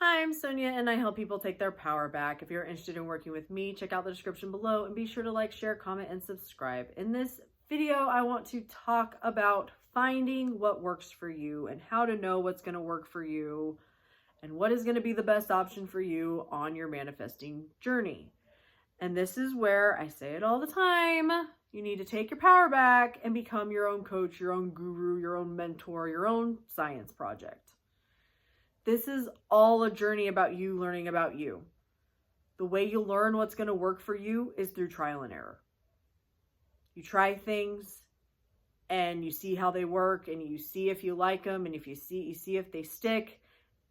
Hi, I'm Sonia and I help people take their power back. If you're interested in working with me, check out the description below and be sure to like, share, comment, and subscribe. In this video, I want to talk about finding what works for you and how to know what's going to work for you and what is going to be the best option for you on your manifesting journey. And this is where I say it all the time. You need to take your power back and become your own coach, your own guru, your own mentor, your own science project. This is all a journey about you learning about you. The way you learn what's going to work for you is through trial and error. You try things and you see how they work and you see if you like them, and if you see if they stick,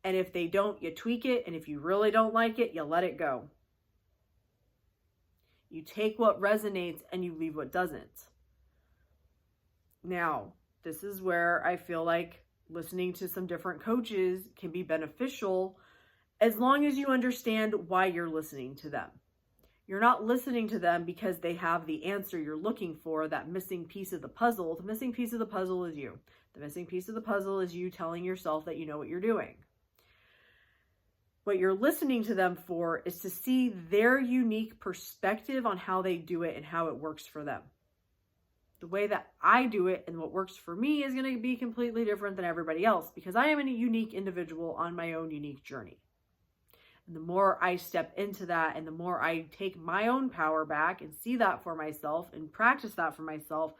and if they don't, you tweak it, and if you really don't like it, you let it go. You take what resonates and you leave what doesn't. Now, this is where I feel like listening to some different coaches can be beneficial as long as you understand why you're listening to them. You're not listening to them because they have the answer you're looking for, that missing piece of the puzzle. The missing piece of the puzzle is you. The missing piece of the puzzle is you telling yourself that you know what you're doing. What you're listening to them for is to see their unique perspective on how they do it and how it works for them. The way that I do it and what works for me is going to be completely different than everybody else because I am a unique individual on my own unique journey. And the more I step into that and the more I take my own power back and see that for myself and practice that for myself,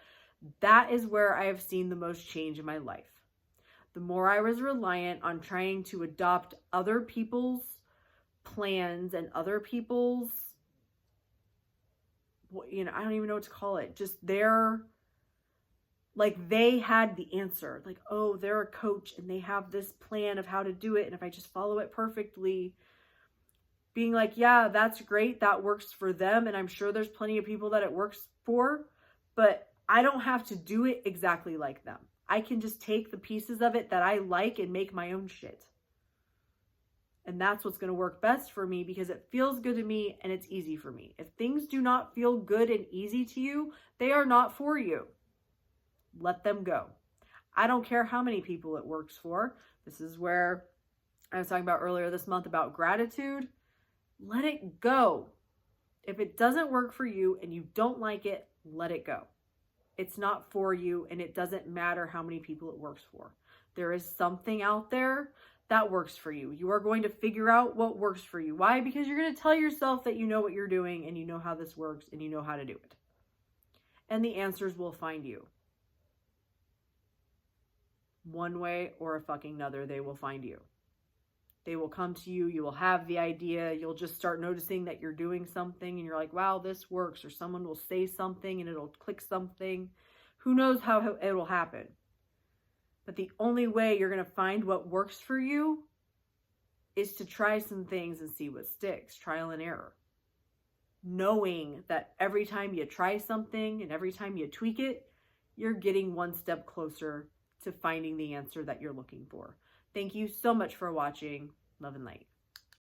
that is where I have seen the most change in my life. The more I was reliant on trying to adopt other people's plans and other people's, I don't even know what to call it, just they had the answer. Like, oh, they're a coach and they have this plan of how to do it. And if I just follow it perfectly, being like, yeah, that's great. That works for them. And I'm sure there's plenty of people that it works for, but I don't have to do it exactly like them. I can just take the pieces of it that I like and make my own shit. And that's what's going to work best for me because it feels good to me and it's easy for me. If things do not feel good and easy to you, they are not for you. Let them go. I don't care how many people it works for. This is where I was talking about earlier this month about gratitude. Let it go. If it doesn't work for you and you don't like it, let it go. It's not for you and it doesn't matter how many people it works for. There is something out there that works for you. You are going to figure out what works for you. Why? Because you're going to tell yourself that you know what you're doing and you know how this works and you know how to do it. And the answers will find you. One way or a fucking another, they will find you. They will come to you. You will have the idea. You'll just start noticing that you're doing something and you're like, wow, this works. Or someone will say something and it'll click something. Who knows how it will happen? But the only way you're going to find what works for you is to try some things and see what sticks. Trial and error. Knowing that every time you try something and every time you tweak it, you're getting one step closer to finding the answer that you're looking for. Thank you so much for watching. Love and light.